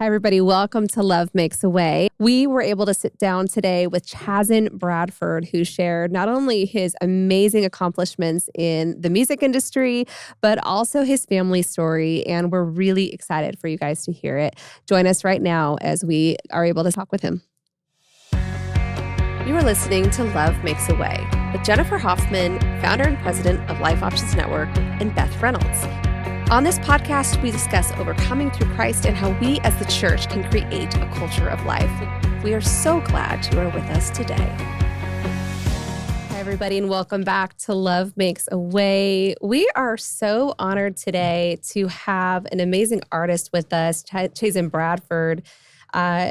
Hi, everybody. Welcome to Love Makes a Way. We were able to sit down today with Chazn Bradford, who shared not only his amazing accomplishments in the music industry, but also his family story. And we're really excited for you guys to hear it. Join us right now as we are able to talk with him. You are listening to Love Makes a Way with Jennifer Hoffman, founder and president of Life Options Network, and Beth Reynolds. On this podcast, we discuss overcoming through Christ and how we as the church can create a culture of life. We are so glad you are with us today. Hi, everybody, and welcome back to Love Makes a Way. We are so honored today to have an amazing artist with us, Chazn Bradford.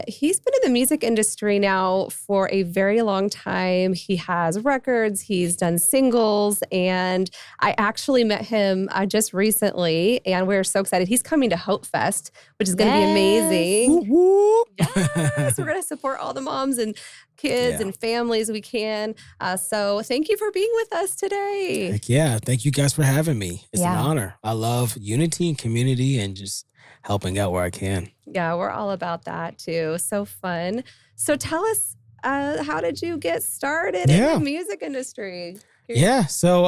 He's been in the music industry now for a very long time. He has records, he's done singles, and I actually met him just recently, and we're so excited. He's coming to HOPEFEST, which is going to be amazing. Woo-woo. Yes, we're going to support all the moms and kids and families we can. So thank you for being with us today. Heck yeah. Thank you guys for having me. It's an honor. I love unity and community and just helping out where I can. Yeah, we're all about that too. So fun. So tell us, how did you get started in the music industry? Yeah. So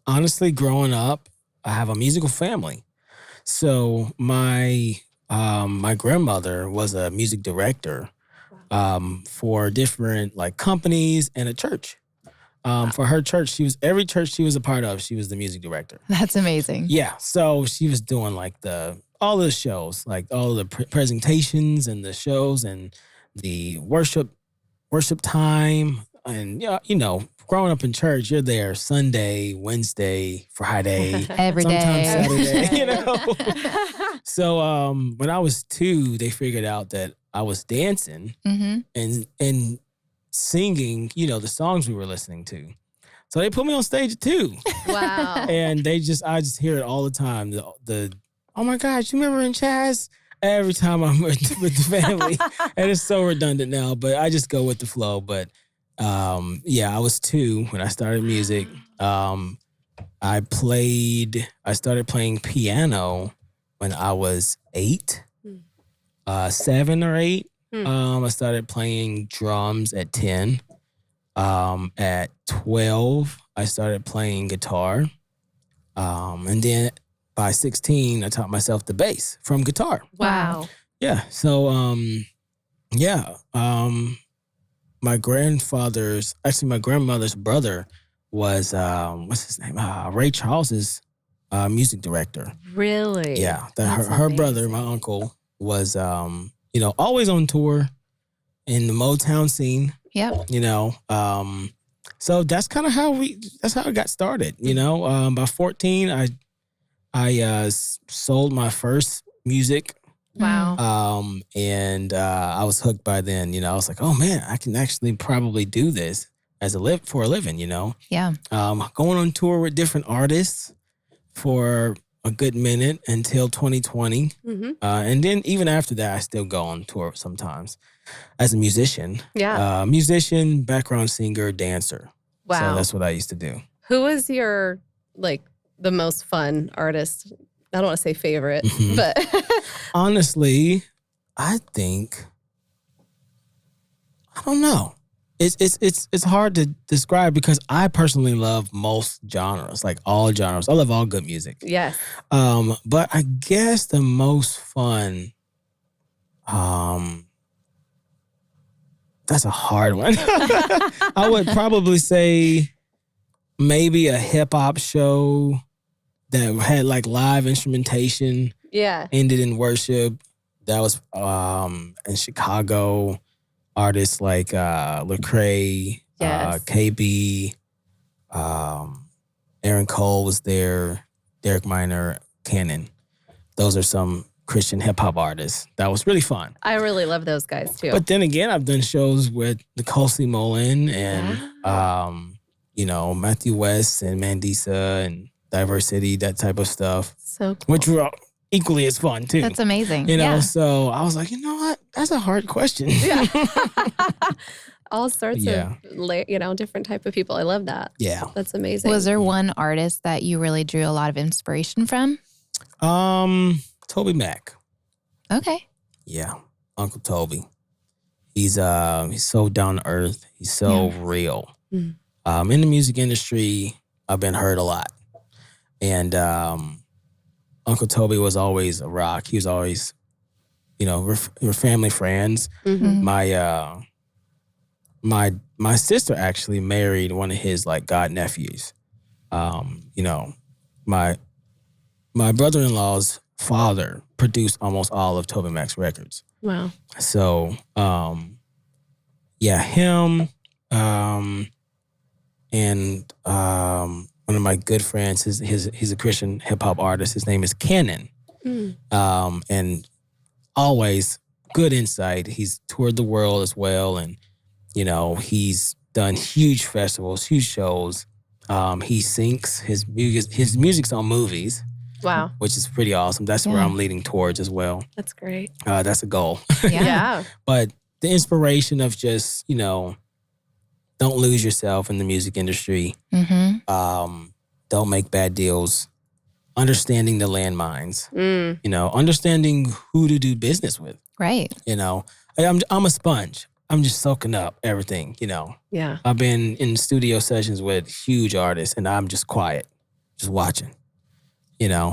honestly, growing up, I have a musical family. So my grandmother was a music director for different like companies and a church. For her church, every church she was a part of, she was the music director. That's amazing. Yeah. So she was doing like all the shows, like all the presentations and the shows and the worship time. And, you know, growing up in church, you're there Sunday, Wednesday, Friday, every sometimes day. Saturday, you know. So when I was 2, they figured out that I was dancing and singing, you know, the songs we were listening to. So they put me on stage at 2. Wow. And I just hear it all the time. The oh my gosh, you remember in Chaz? Every time I'm with the family. And it's so redundant now, but I just go with the flow. But I was 2 when I started music. I started playing piano when I was 8, 7 or 8. I started playing drums at 10. At 12, I started playing guitar. And then by 16, I taught myself the bass from guitar. Wow. Yeah. So, my grandmother's brother was, what's his name? Ray Charles's music director. Really? Yeah. Her brother, my uncle, was, always on tour in the Motown scene. Yep. You know, so that's kind of how it got started. You know, by 14, I sold my first music. Wow. And I was hooked by then. You know, I was like, oh man, I can actually probably do this for a living. You know. Yeah. Going on tour with different artists for a good minute until 2020. And then even after that, I still go on tour sometimes as a musician. Yeah. Musician, background singer, dancer. Wow. So that's what I used to do. Who was your, the most fun artist? I don't want to say favorite, but. Honestly, I don't know. It's hard to describe because I personally love most genres, like all genres. I love all good music. Yes. But I guess the most fun, that's a hard one. I would probably say maybe a hip hop show that had like live instrumentation. Yeah. Ended in worship. That was in Chicago. Artists like Lecrae, KB, Aaron Cole was there, Derek Minor, Cannon. Those are some Christian hip hop artists. That was really fun. I really love those guys too. But then again, I've done shows with Nicole C, Mullen and Matthew West and Mandisa and Diversity, that type of stuff. So cool. Which were equally as fun too. That's amazing. You know, so I was like, you know what? That's a hard question. Yeah. All sorts of, different type of people. I love that. Yeah. That's amazing. Was there one artist that you really drew a lot of inspiration from? Toby Mac. Okay. Yeah, Uncle Toby. He's so down to earth. He's so real. Mm. In the music industry, I've been hurt a lot, and Uncle Toby was always a rock. He was always, we're family friends. Mm-hmm. My sister actually married one of his like god nephews. My brother-in-law's father produced almost all of Toby Mac's records. Wow. So, him, and one of my good friends, he's a Christian hip hop artist. His name is Cannon. Mm. And always good insight. He's toured the world as well, and he's done huge festivals, huge shows. He syncs his music. His music's on movies. Wow. Which is pretty awesome. That's where I'm leading towards as well. That's great. That's a goal. Yeah. But the inspiration of just, don't lose yourself in the music industry. Mm-hmm. Don't make bad deals. Understanding the landmines. Mm. Understanding who to do business with. Right. I'm a sponge. I'm just soaking up everything, Yeah. I've been in studio sessions with huge artists and I'm just quiet, just watching.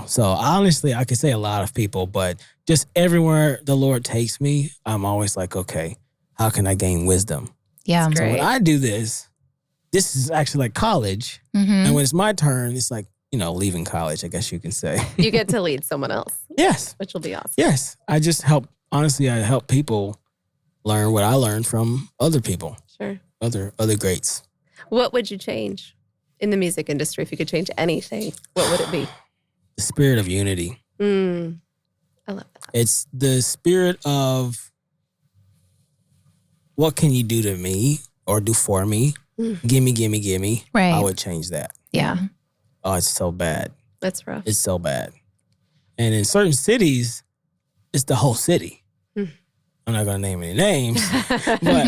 So honestly, I could say a lot of people, but just everywhere the Lord takes me, I'm always like, okay, how can I gain wisdom? Yeah. That's So great. when I do this is actually like college. Mm-hmm. And when it's my turn, it's like, leaving college, I guess you can say. You get to lead someone else, Yes. which will be awesome. Yes. I help people learn what I learned from other people, Sure. other greats. What would you change in the music industry if you could change anything? What would it be? The spirit of unity. I love that. It's the spirit of what can you do to me or do for me? Gimme. Right. I would change that. Yeah. Oh, it's so bad. That's rough. It's so bad. And in certain cities, it's the whole city. Mm. I'm not going to name any names, but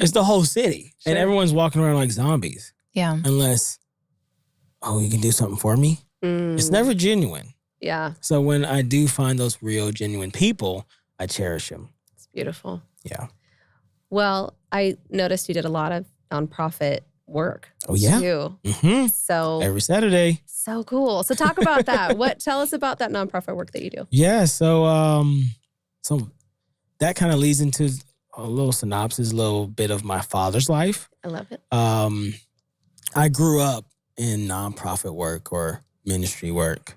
it's the whole city. Sure. And everyone's walking around like zombies. Yeah. Unless, you can do something for me? It's never genuine. Yeah. So when I do find those real, genuine people, I cherish them. It's beautiful. Yeah. Well, I noticed you did a lot of nonprofit work. Oh, yeah? Too. Mm-hmm. So Every Saturday. So cool. So talk about that. Tell us about that nonprofit work that you do. Yeah. So that kind of leads into a little synopsis, a little bit of my father's life. I love it. I grew up in nonprofit work or ministry work.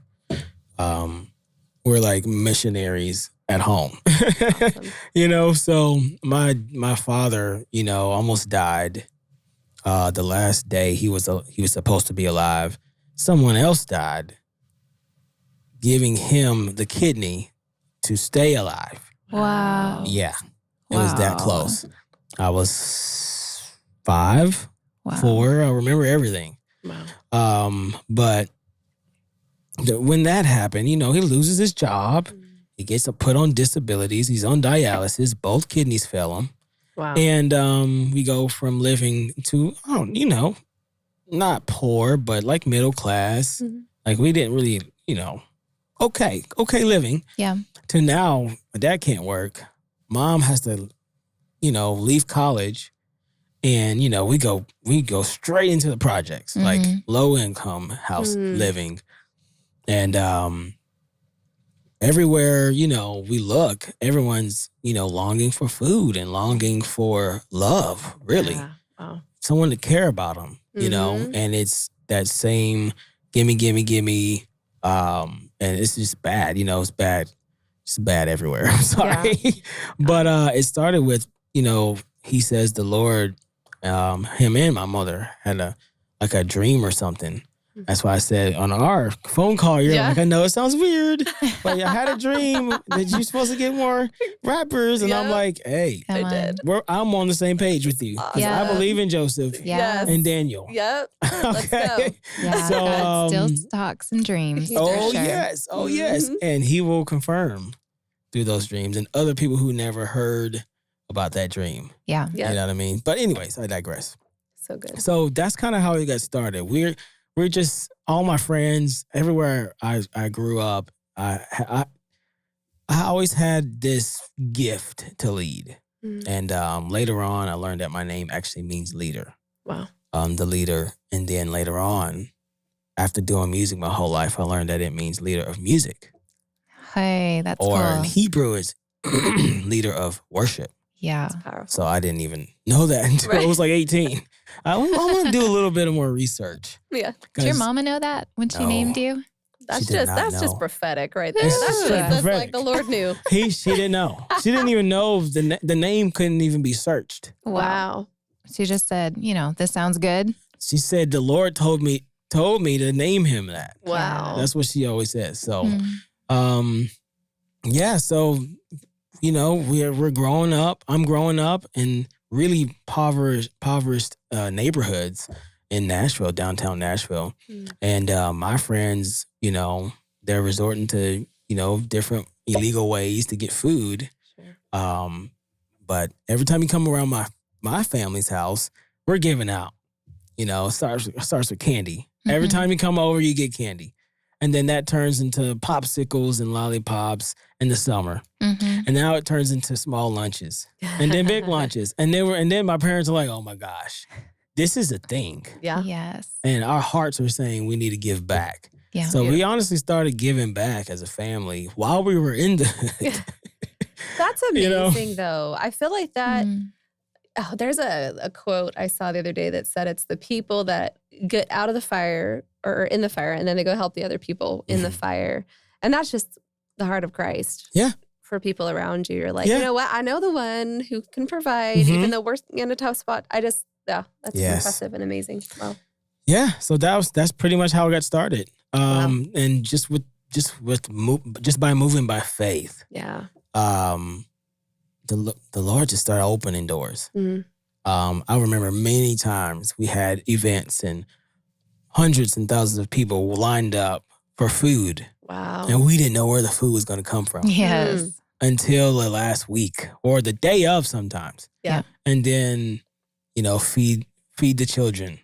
We're like missionaries at home. Awesome. So my father, almost died. The last day he was supposed to be alive. Someone else died, giving him the kidney to stay alive. Wow. Yeah. It was that Wow. close. I was 5, Wow. 4. I remember everything. Wow. But when that happened, he loses his job. He gets put on disabilities. He's on dialysis. Both kidneys fail him. Wow. And we go from living to, not poor, but like middle class. Mhm. Like we didn't really, okay living. Yeah. To now, my dad can't work. Mom has to, leave college. And, we go straight into the projects, like low income house living. And everywhere, we look, everyone's, longing for food and longing for love, really. Yeah. Wow. Someone to care about them, and it's that same gimme. And it's just bad, it's bad. It's bad everywhere. I'm sorry. Yeah. But it started with, he says the Lord, him and my mother had a dream or something. That's why I said on our phone call, you're like, I know it sounds weird, but I had a dream that you're supposed to get more rappers. And I'm like, hey, Come I on. did. I'm on the same page with you. 'Cause Yeah. I believe in Joseph Yes. and Daniel. Yep. Let's go. Yeah. So, God still talks and dreams. for Oh, sure. yes. Oh, yes. Mhm. And he will confirm through those dreams and other people who never heard about that dream. Yeah. Yeah. You know what I mean? But anyways, I digress. So good. So that's kind of how it got started. We're just all my friends everywhere I grew up. I always had this gift to lead. Mm. And later on, I learned that my name actually means leader. Wow. The leader. And then later on, after doing music my whole life, I learned that it means leader of music. Hey, that's Or cool. in Hebrew, it's leader of worship. Yeah. That's powerful. So I didn't even know that until I was like 18. I want to do a little bit of more research. Yeah. Did your mama know that when she No. named you? That's did not just know. prophetic right there. It's That's just just prophetic. like the Lord knew. She didn't know. She didn't even know the name couldn't even be searched. Wow. She just said, this sounds good. She said the Lord told me to name him that. Wow. That's what she always says. So, Mm. yeah. So, we're growing up. I'm growing up in really impoverished neighborhoods in Nashville, downtown Nashville, and my friends, they're resorting to different illegal ways to get food. Sure. But every time you come around my family's house, we're giving out. It starts with candy. Every time you come over, you get candy. And then that turns into popsicles and lollipops in the summer. Mm-hmm. And now it turns into small lunches and then big lunches. And then my parents are like, oh my gosh, this is a thing. Yeah. Yes. And our hearts are saying we need to give back. Yeah. So we honestly started giving back as a family while we were in the hood. That's amazing, though. I feel like that. Mm. Oh, there's a quote I saw the other day that said it's the people that get out of the fire or in the fire and then they go help the other people in the fire. And that's just the heart of Christ. Yeah. For people around you. You're like, Yeah. you know what? I know the one who can provide, even though we're in a tough spot. That's Yes. impressive and amazing. Wow. Yeah. So that's pretty much how it got started. Wow. And just by moving by faith. Yeah. The Lord just started opening doors. Mhm. I remember many times we had events and hundreds and thousands of people lined up for food, Wow. and we didn't know where the food was going to come from Yes. until the last week or the day of sometimes. Yeah. And then, feed the children,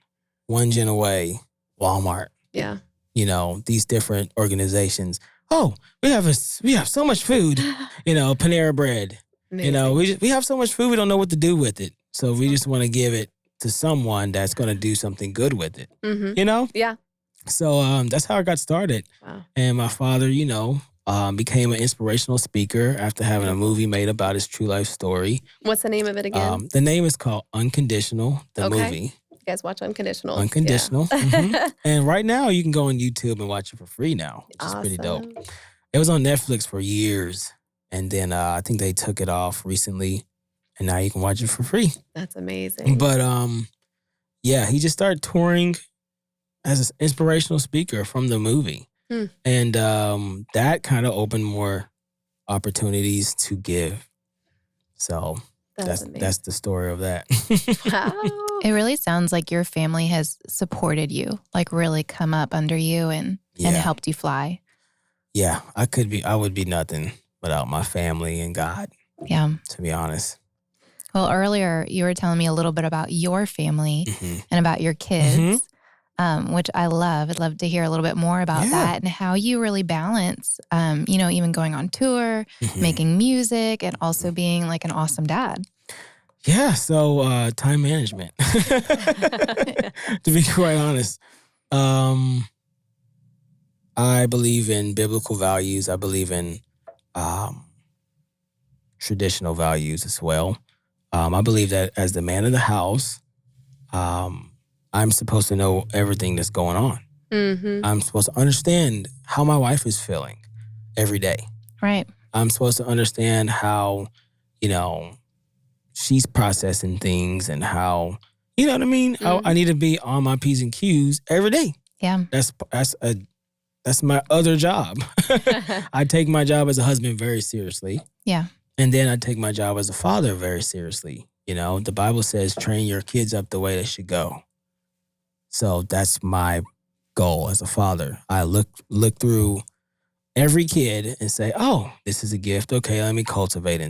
One Gen Away, Walmart, Yeah. these different organizations. Oh, we have so much food, Panera Bread. Amazing. We have so much food, we don't know what to do with it. So we just want to give it to someone that's going to do something good with it, Mm-hmm. Yeah. So that's how I got started. Wow. And my father, became an inspirational speaker after having a movie made about his true life story. What's the name of it again? The name is called Unconditional, the Okay. movie. You guys watch Unconditional. Unconditional. Yeah. And right now you can go on YouTube and watch it for free now, which is pretty dope. Awesome. It was on Netflix for years. And then I think they took it off recently. And now you can watch it for free. That's amazing. But he just started touring as an inspirational speaker from the movie. And that kind of opened more opportunities to give. So that's the story of that. Wow. It really sounds like your family has supported you, like really come up under you and helped you fly. Yeah, I would be nothing without my family and God, Yeah. to be honest. Well, earlier you were telling me a little bit about your family Mhm. and about your kids, which I love. I'd love to hear a little bit more about that and how you really balance, even going on tour, making music, and also being like an awesome dad. Yeah, so time management, to be quite honest. I believe in biblical values. I believe in traditional values as well. I believe that as the man of the house, I'm supposed to know everything that's going on. Mm-hmm. I'm supposed to understand how my wife is feeling every day. Right. I'm supposed to understand how, she's processing things and how, you know what I mean? I need to be on my P's and Q's every day. Yeah. That's my other job. I take my job as a husband very seriously. Yeah. And then I take my job as a father very seriously. The Bible says train your kids up the way they should go. So that's my goal as a father. I look through every kid and say, oh, this is a gift. Okay, let me cultivate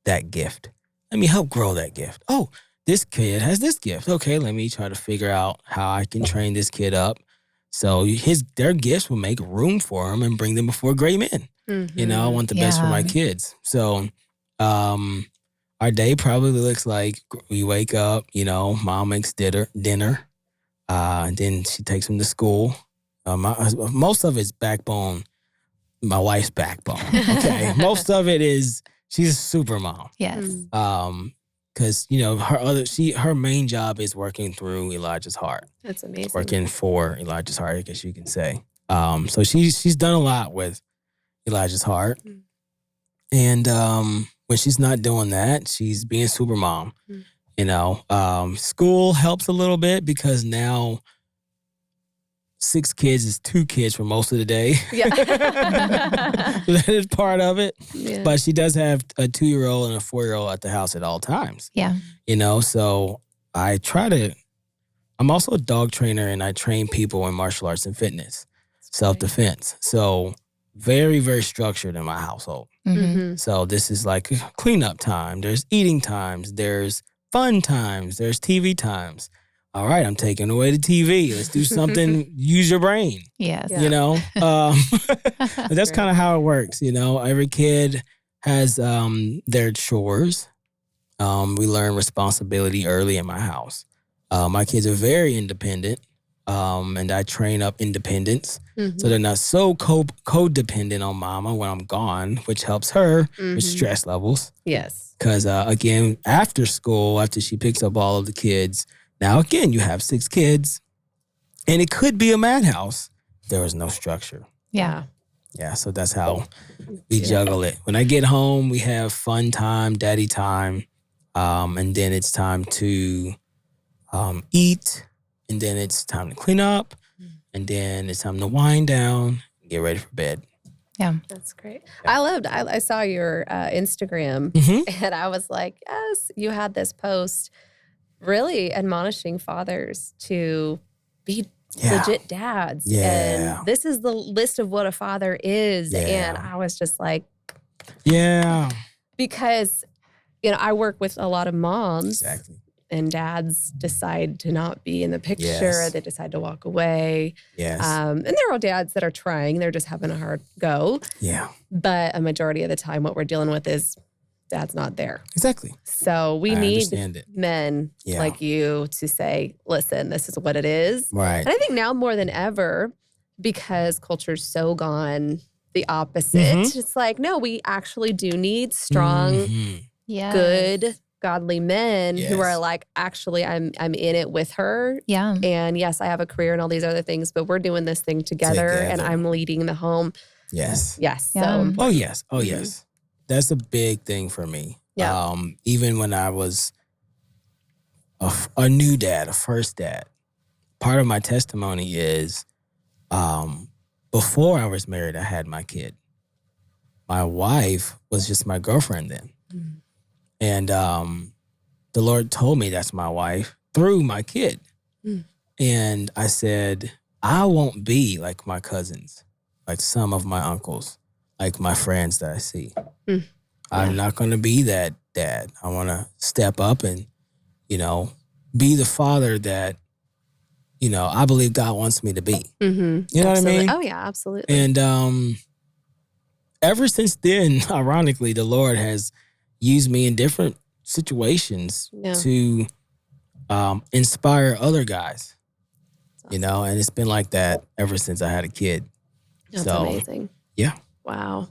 that gift. Let me help grow that gift. Oh, this kid has this gift. Okay, let me try to figure out how I can train this kid up so their gifts will make room for him and bring them before great men. You know, I want the best for my kids. So our day probably looks like we wake up, you know, mom makes dinner, and then she takes them to school. Most of it's backbone, my wife's backbone. Okay, most of it is she's a super mom. Yes. Because you know her main job is working through Elijah's heart. That's amazing. Working for Elijah's heart, I guess you can say. So she's done a lot with Elijah's heart, and when she's not doing that, she's being super mom. You know, school helps a little bit because now 6 kids is 2 kids for most of the day. Yeah. That is part of it. Yeah. But she does have a 2-year-old and a 4-year-old at the house at all times. Yeah. You know, so I'm also a dog trainer and I train people in martial arts and fitness, self-defense. So very, very structured in my household. So this is like cleanup time. There's eating times. There's fun times. There's TV times. All right, I'm taking away the TV. Let's do something, use your brain. Yes. You know? That's kind of how it works, you know? Every kid has their chores. We learn responsibility early in my house. My kids are very independent, and I train up independence. So they're not so codependent on mama when I'm gone, which helps her with stress levels. Yes. Because, again, after school, after she picks up all of the kids, now, again, you have 6 kids, and it could be a madhouse. There was no structure. Yeah. Yeah, so that's how we juggle it. When I get home, we have fun time, daddy time, and then it's time to eat, and then it's time to clean up, and then it's time to wind down and get ready for bed. Yeah. That's great. I saw your Instagram, and I was like, yes, you had this post really admonishing fathers to be legit dads. Yeah. And this is the list of what a father is. Yeah. And I was just like, because, you know, I work with a lot of moms. Exactly. And dads decide to not be in the picture. Yes. They decide to walk away. Yes. And there are dads that are trying. They're just having a hard go. Yeah. But a majority of the time, what we're dealing with is dad's not there. Exactly. So we need men like you to say, listen, this is what it is. Right. And I think now more than ever, because culture's so gone the opposite, it's like, no, we actually do need strong, good, godly men who are like, actually, I'm in it with her. Yeah. And yes, I have a career and all these other things, but we're doing this thing together. And I'm leading the home. Yes. Yes. Yeah. So Oh, yes. Oh, yes. That's a big thing for me. Yeah. Even when I was a new dad, a first dad, part of my testimony is before I was married, I had my kid. My wife was just my girlfriend then. And the Lord told me that's my wife through my kid. And I said, I won't be like my cousins, like some of my uncles, like my friends that I see. I'm not going to be that dad. I want to step up and, you know, be the father that, you know, I believe God wants me to be. You know what I mean? Oh, yeah, absolutely. And ever since then, ironically, the Lord has used me in different situations to inspire other guys, you know, and it's been like that ever since I had a kid. That's amazing. Yeah. Wow.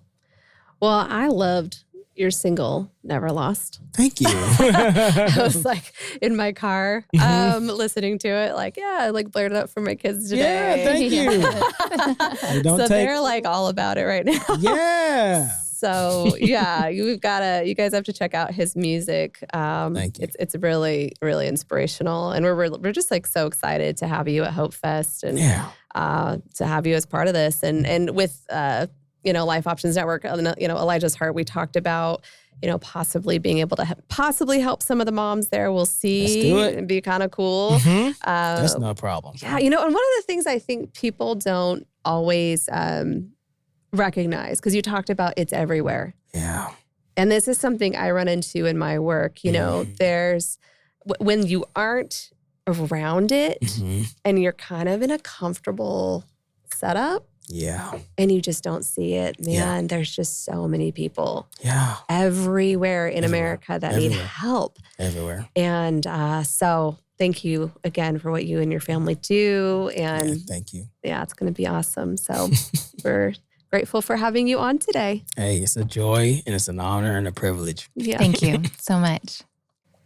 Well, I loved your single, Never Lost. Thank you. I was like in my car listening to it, like, I like blared it up for my kids today. Yeah, thank you. So they're like all about it right now. Yeah. So yeah, you guys have to check out his music. Thank you. It's really, really inspirational. And we're just like so excited to have you at HOPEFEST and to have you as part of this. And with you know, Life Options Network, you know, Elijah's Heart, we talked about, you know, possibly being able to possibly help some of the moms there. We'll see. Let's do it. It'd be kind of cool. That's no problem. Yeah, you know, and one of the things I think people don't always recognize, because you talked about it's everywhere. Yeah. And this is something I run into in my work. You know, there's, when you aren't around it and you're kind of in a comfortable setup, Yeah. And you just don't see it. Man, Yeah. there's just so many people Yeah. everywhere in America that need help. Everywhere. And so thank you again for what you and your family do. And thank you. Yeah, it's going to be awesome. So we're grateful for having you on today. Hey, it's a joy and it's an honor and a privilege. Yeah. Thank you so much.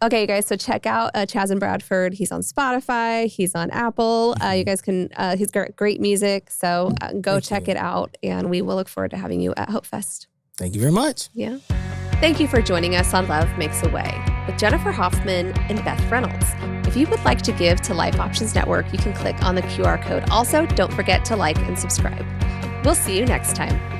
Okay, you guys, so check out Chazn Bradford. He's on Spotify. He's on Apple. You guys can, he's got great music. So go check it out. And we will look forward to having you at HOPEFEST. Thank you very much. Yeah. Thank you for joining us on Love Makes a Way with Jennifer Hoffman and Beth Reynolds. If you would like to give to Life Options Network, you can click on the QR code. Also, don't forget to like and subscribe. We'll see you next time.